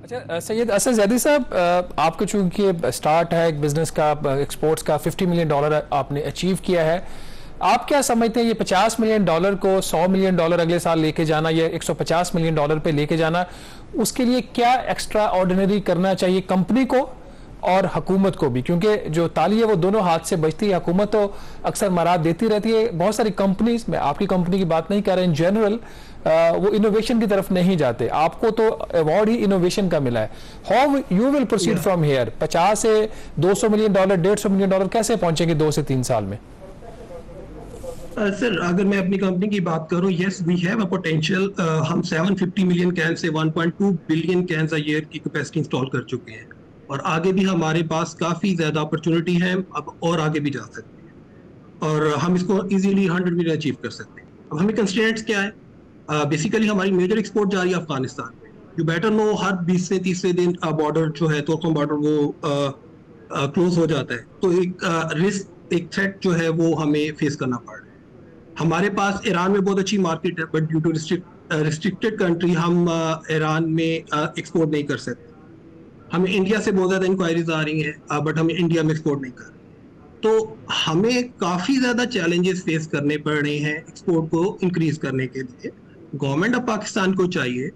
अच्छा सैयद असद ज़ैदी साहब, आपको चूंकि स्टार्ट है एक बिजनेस का, एक्सपोर्ट्स का $50 मिलियन आपने अचीव किया है, आप क्या समझते हैं ये $50 मिलियन को $100 मिलियन अगले साल लेके जाना या $150 मिलियन पे लेके जाना, उसके लिए क्या एक्स्ट्रा ऑर्डिनरी करना चाहिए कंपनी को और हुकूमत को भी? क्योंकि जो ताली है वो दोनों हाथ से बजती है। हुकूमत तो अक्सर मराद देती रहती है, बहुत सारी कंपनीज, मैं आपकी कंपनी की बात नहीं कर रहा, इन जनरल वो इनोवेशन की तरफ नहीं जाते। आपको तो अवार्ड ही इनोवेशन का मिला है। How you will proceed from here? 50 से $200 मिलियन, $150 मिलियन कैसे पहुंचेंगे 2 से 3 साल में? सर, अगर मैं अपनी कंपनी की बात करूं, yes we have a potential. हम 750 मिलियन कैन से 1.2 बिलियन कैन अ ईयर की कैपेसिटी इंस्टॉल कर चुके हैं और आगे भी हमारे पास काफ़ी ज़्यादा अपॉर्चुनिटी है, अब और आगे भी जा सकते हैं और हम इसको इजीली 100 मिलियन अचीव कर सकते हैं। अब हमें कंस्ट्रेंट्स क्या है? बेसिकली हमारी मेजर एक्सपोर्ट जा रही है अफगानिस्तान में। यू बेटर नो, हर 20 से 30 दिन बॉर्डर जो है, तो बॉर्डर वो क्लोज हो जाता है, तो एक रिस्क, एक थ्रेट जो है वो हमें फेस करना पड़ रहा है। हमारे पास ईरान में बहुत अच्छी मार्केट है, but due to restricted country हम ईरान में एक्सपोर्ट नहीं कर सकते। हमें इंडिया से बहुत ज़्यादा इंक्वायरीज आ रही हैं, बट हम इंडिया में एक्सपोर्ट नहीं कर रहे। तो हमें काफ़ी ज़्यादा चैलेंजेस फेस करने पड़ रहे हैं एक्सपोर्ट को इंक्रीज करने के लिए। गवर्नमेंट ऑफ पाकिस्तान को चाहिए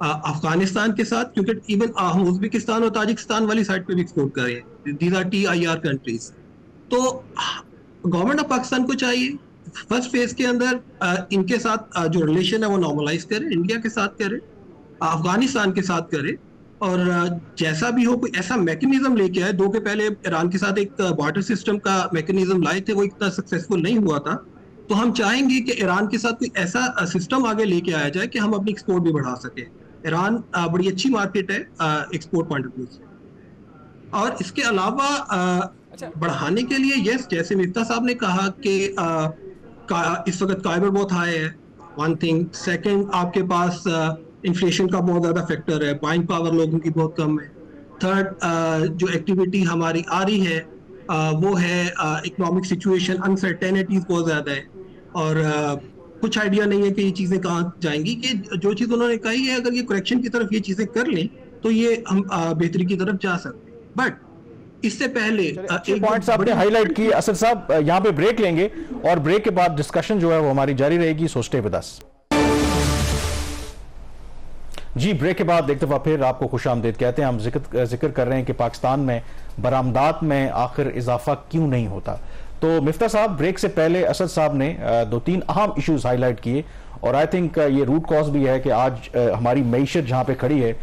अफगानिस्तान के साथ, क्योंकि इवन हम उज्बेकिस्तान और ताजिकिस्तान वाली साइड पे भी एक्सपोर्ट कर रहे हैं, दीज आर TIR कंट्रीज। तो गवर्नमेंट ऑफ पाकिस्तान को चाहिए फर्स्ट फेज के अंदर इनके साथ जो रिलेशन है वो नॉर्मलाइज करे, इंडिया के साथ करे, अफगानिस्तान के साथ करे, और जैसा भी हो कोई ऐसा मैकेनिज्म लेके आए। दो के पहले ईरान के साथ एक बार्टर सिस्टम का मैकेनिज्म लाए थे, वो इतना सक्सेसफुल नहीं हुआ था। तो हम चाहेंगे कि ईरान के साथ कोई ऐसा सिस्टम आगे लेके आया जाए कि हम अपनी एक्सपोर्ट भी बढ़ा सके। ईरान बड़ी अच्छी मार्केट है एक्सपोर्ट पॉइंट ऑफ व्यू से। और इसके अलावा बढ़ाने के लिए, यस, जैसे मिफ्ता साहब ने कहा कि इस वक्त काइबर बहुत हाई है, वन थिंग। सेकंड, आपके पास इन्फ्लेशन का बहुत ज़्यादा फैक्टर है, बाइंग पावर लोगों की बहुत कम है। थर्ड, जो एक्टिविटी हमारी आ रही है वो है इकोनॉमिक सिचुएशन, अनसर्टेनिटीज बहुत ज़्यादा है और कुछ आइडिया नहीं है कि ये चीज़ें कहाँ जाएंगी। कि जो चीज़ उन्होंने कही है, अगर ये करेक्शन की तरफ ये चीज़ें कर लें तो ये हम बेहतरी की तरफ जा सकते हैं। बट इससे पहले एक पॉइंट्स आपने हाईलाइट की। असद साहब, यहाँ पे ब्रेक लेंगे और ब्रेक के बाद डिस्कशन जो है वो हमारी जारी रहेगी, सो स्टे विद अस। जी, ब्रेक के बाद एक दफा फिर आपको खुशामदीद कहते हैं। हम जिक्र कर रहे हैं कि पाकिस्तान में बरामदात में आखिर इजाफा क्यों नहीं होता। तो मिफ्ता साहब, ब्रेक से पहले असद साहब ने 2-3 अहम इश्यूज हाईलाइट किए और आई थिंक ये रूट कॉज भी है कि आज हमारी मईशत जहां पे खड़ी है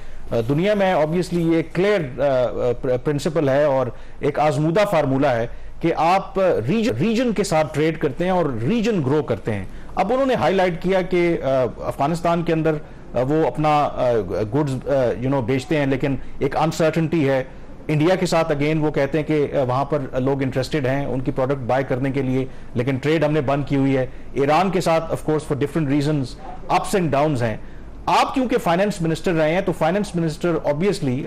दुनिया में, ऑब्वियसली ये क्लियर प्रिंसिपल है और एक आजमूदा फार्मूला है कि आप रीजन के साथ ट्रेड करते हैं और रीजन ग्रो करते हैं। अब उन्होंने हाईलाइट किया कि अफगानिस्तान के अंदर वो अपना गुड्स बेचते हैं, लेकिन एक अनसर्टेनिटी है। इंडिया के साथ अगेन वो कहते हैं कि वहां पर लोग इंटरेस्टेड हैं उनकी प्रोडक्ट बाय करने के लिए, लेकिन ट्रेड हमने बंद की हुई है। ईरान के साथ of course for different reasons ups and downs हैं। आप क्योंकि फाइनेंस मिनिस्टर रहे हैं, तो फाइनेंस मिनिस्टर ऑब्वियसली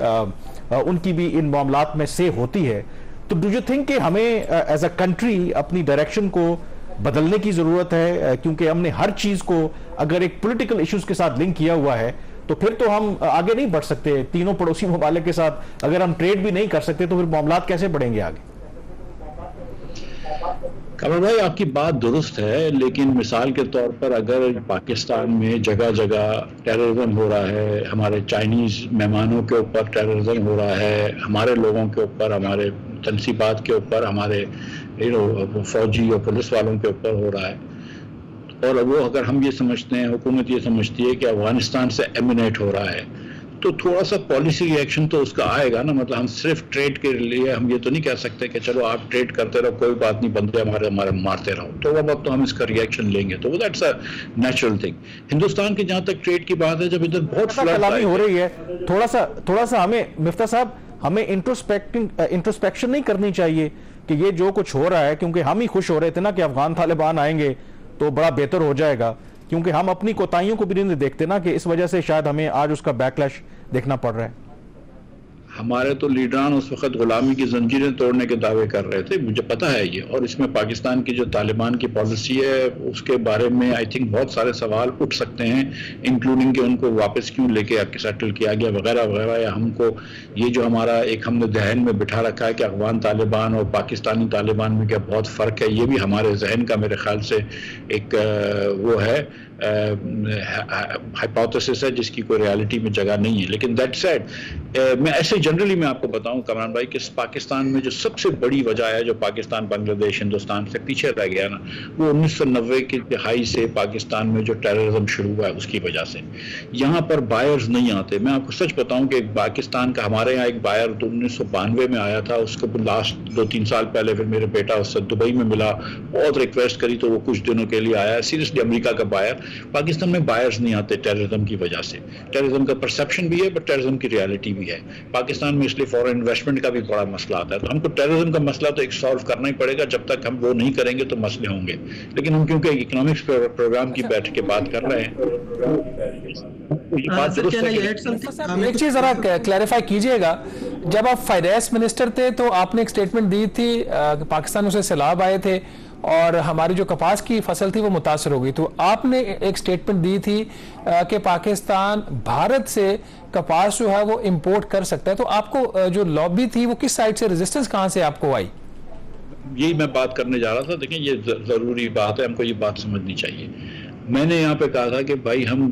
उनकी भी इन मामलात में से होती है। तो डू यू थिंक कि हमें एज अ कंट्री अपनी डायरेक्शन को बदलने की जरूरत है? क्योंकि हमने हर चीज को अगर एक पॉलिटिकल इश्यूज के साथ लिंक किया हुआ है तो फिर तो हम आगे नहीं बढ़ सकते। तीनों पड़ोसी ममालिक के साथ अगर हम ट्रेड भी नहीं कर सकते तो फिर मामलात कैसे बढ़ेंगे आगे? कमल भाई, आपकी बात दुरुस्त है, लेकिन मिसाल के तौर पर अगर पाकिस्तान में जगह जगह टेररिज्म हो रहा है, हमारे चाइनीज़ मेहमानों के ऊपर टेररिज्म हो रहा है, हमारे लोगों के ऊपर, हमारे तनसीबात के ऊपर, हमारे फौजी और पुलिस वालों के ऊपर हो रहा है, और वो अगर हम ये समझते हैं, हुकूमत ये समझती है कि अफगानिस्तान से एमिनेट हो रहा है, तो थोड़ा सा पॉलिसी रिएक्शन तो उसका आएगा ना। मतलब हम सिर्फ ट्रेड के लिए हम ये तो नहीं कह सकते कि चलो आप ट्रेड करते रहो, कोई बात नहीं, बंदे हमारे मारते रहो, तो अब तो हम इसका रिएक्शन लेंगे। तो that's a natural thing. Hindustan की जहां तक ट्रेड की बात है, जब इधर बहुत कलामी हो रही है, थोड़ा सा हमें, मिफ्ता साहब, हमें इंट्रोस्पेक्शन नहीं करनी चाहिए कि ये जो कुछ हो रहा है, क्योंकि हम ही खुश हो रहे थे ना कि अफगान तालिबान आएंगे तो बड़ा बेहतर हो जाएगा, क्योंकि हम अपनी कोताहियों को भी नहीं देखते ना कि इस वजह से शायद हमें आज उसका बैकलैश देखना पड़ रहा है। हमारे तो लीडरान उस वक्त गुलामी की जंजीरें तोड़ने के दावे कर रहे थे, मुझे पता है ये। और इसमें पाकिस्तान की जो तालिबान की पॉलिसी है उसके बारे में आई थिंक बहुत सारे सवाल उठ सकते हैं, इंक्लूडिंग कि उनको वापस क्यों लेके आके सेटल किया गया वगैरह वगैरह, या हमको ये जो हमारा एक हमने जहन में बिठा रखा है कि अफगान तालिबान और पाकिस्तानी तालिबान में क्या बहुत फ़र्क है, ये भी हमारे जहन का मेरे ख्याल से एक वो है हाइपोथेसिस है जिसकी कोई रियलिटी में जगह नहीं है। लेकिन दैट सेड मैं ऐसे जनरली मैं आपको बताऊं कमरान भाई कि पाकिस्तान में जो सबसे बड़ी वजह है जो पाकिस्तान बांग्लादेश हिंदुस्तान से पीछे रह गया ना, वो 1990 की दिहाई से पाकिस्तान में जो टेररिज्म शुरू हुआ है उसकी वजह से। यहाँ पर बायर्स नहीं आते। मैं आपको सच बताऊं कि पाकिस्तान का हमारे यहाँ एक बायर 1992 में आया था, उसको लास्ट 2-3 साल पहले फिर मेरे बेटा उससे दुबई में मिला, बहुत रिक्वेस्ट करी तो वो कुछ दिनों के लिए आया। सीरियसली अमेरिका का बायर। पाकिस्तान में बायर्स नहीं आते टेररिज्म की वजह से। टेररिज्म का परसेप्शन भी है बट टेररिज्म की रियलिटी भी है पाकिस्तान में, इसलिए फॉरेन इन्वेस्टमेंट का भी बड़ा मसला आता है। तो हमको टेररिज्म का मसला तो एक सॉल्व करना ही पड़ेगा, जब तक हम वो नहीं करेंगे तो मसले होंगे। लेकिन हम क्योंकि इकोनॉमिक्स प्रोग्राम की बैठ के बात कर रहे हैं, एक चीज जरा क्लैरिफाई कीजिएगा, जब आप फाइनेंस मिनिस्टर थे तो आपने एक स्टेटमेंट दी थी पाकिस्तान से सैलाब आए थे और हमारी जो कपास की फसल थी वो मुतासर हो गई, तो आपने एक स्टेटमेंट दी थी कि पाकिस्तान भारत से कपास जो है वो इंपोर्ट कर सकता है। तो आपको जो लॉबी थी वो किस साइड से, रेजिस्टेंस कहां से आपको आई? यही मैं बात करने जा रहा था। देखिए ये जरूरी बात है, हमको ये बात समझनी चाहिए। मैंने यहाँ पे कहा था कि भाई हम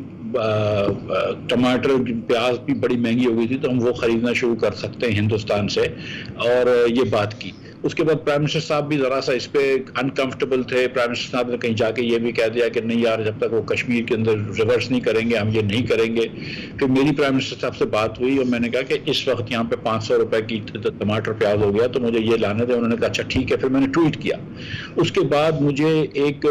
टमाटर प्याज भी बड़ी महंगी हो गई थी तो हम वो खरीदना शुरू कर सकते हैं हिंदुस्तान से, और ये बात की। उसके बाद प्राइम मिनिस्टर साहब भी ज़रा सा इस पे अनकंफर्टेबल थे। प्राइम मिनिस्टर साहब ने कहीं जाके ये भी कह दिया कि नहीं यार, जब तक वो कश्मीर के अंदर रिवर्स नहीं करेंगे हम ये नहीं करेंगे। फिर मेरी प्राइम मिनिस्टर साहब से बात हुई और मैंने कहा कि इस वक्त यहाँ पे 500 रुपए की टमाटर प्याज हो गया तो मुझे ये लाने दें। उन्होंने कहा अच्छा ठीक है। फिर मैंने ट्वीट किया। उसके बाद मुझे एक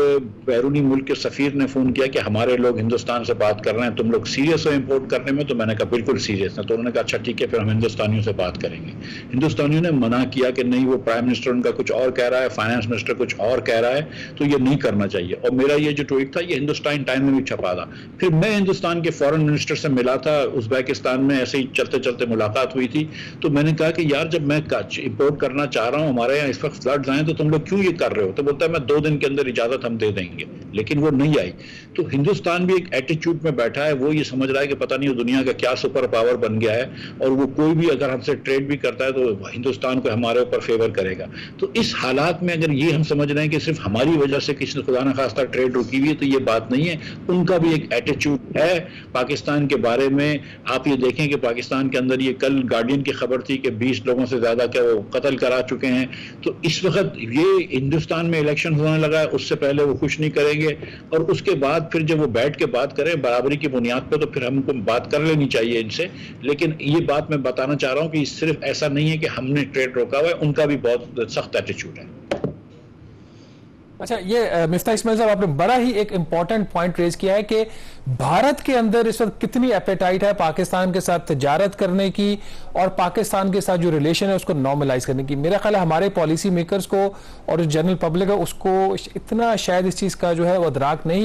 बैरूनी मुल्क के सफ़ीर ने फ़ोन किया कि हमारे लोग हिंदुस्तान से बात कर रहे हैं, तुम लोग सीरियस हो इम्पोर्ट करने में? तो मैंने कहा बिल्कुल सीरियस है। तो उन्होंने कहा अच्छा ठीक है, फिर हम हिंदुस्तानियों से बात करेंगे। हिंदुस्तानियों ने मना किया कि नहीं, वो प्राइम मिनिस्टर उनका कुछ और कह रहा है, फाइनेंस मिनिस्टर कुछ और कह रहा है, तो ये नहीं करना चाहिए। और मेरा ये जो ट्वीट था ये हिंदुस्तान टाइम में भी छपा था। फिर मैं हिंदुस्तान के फॉरेन मिनिस्टर से मिला था उज़्बेकिस्तान में, ऐसे ही चलते चलते मुलाकात हुई थी। तो मैंने कहा कि यार जब मैं इंपोर्ट करना चाह रहा हूँ, हमारे यहाँ इस वक्त फ्लड्स आए, तो तुम लोग क्यों ये कर रहे हो? तो बोलता है मैं 2 दिन के अंदर इजाजत हम दे देंगे, लेकिन वो नहीं आई। तो हिंदुस्तान भी एक एटीट्यूड में बैठा है, वो ये समझ रहा है कि पता नहीं दुनिया का क्या सुपर पावर बन गया है, और वो कोई भी अगर हमसे ट्रेड भी करता है तो हिंदुस्तान को हमारे ऊपर फेवर करेगा। तो इस हालात में अगर ये हम समझ रहे हैं कि सिर्फ हमारी वजह से किसी खुदा न खास्ता ट्रेड रुकी हुई है, तो ये बात नहीं है। उनका भी एक एटीट्यूड है पाकिस्तान के बारे में। आप ये देखें कि पाकिस्तान के अंदर ये कल गार्डियन की खबर थी कि 20 लोगों से ज्यादा क्या वो कत्ल करा चुके हैं। तो इस वक्त ये हिंदुस्तान में इलेक्शन होने लगा है, उससे पहले वो कुछ नहीं करेंगे, और उसके बाद फिर जब वो बैठ के बात करें बराबरी की बुनियाद पर, तो फिर हमको बात कर लेनी चाहिए इनसे। लेकिन ये बात मैं बताना चाह रहा हूँ कि सिर्फ ऐसा नहीं है कि हमने ट्रेड रोका हुआ है, उनका भी बहुत सख्त एटीट्यूड है। अच्छा, ये मिफ्ताह इस्माइल साहब आपने बड़ा ही एक इंपॉर्टेंट पॉइंट रेज किया है कि भारत के अंदर इस वक्त कितनी एपेटाइट है पाकिस्तान के साथ तिजारत करने की और पाकिस्तान के साथ जो रिलेशन है उसको नॉर्मलाइज करने की। मेरा ख्याल है हमारे पॉलिसी मेकर्स को और जो जनरल पब्लिक है उसको इतना शायद इस चीज़ का जो है वो अदराक नहीं है।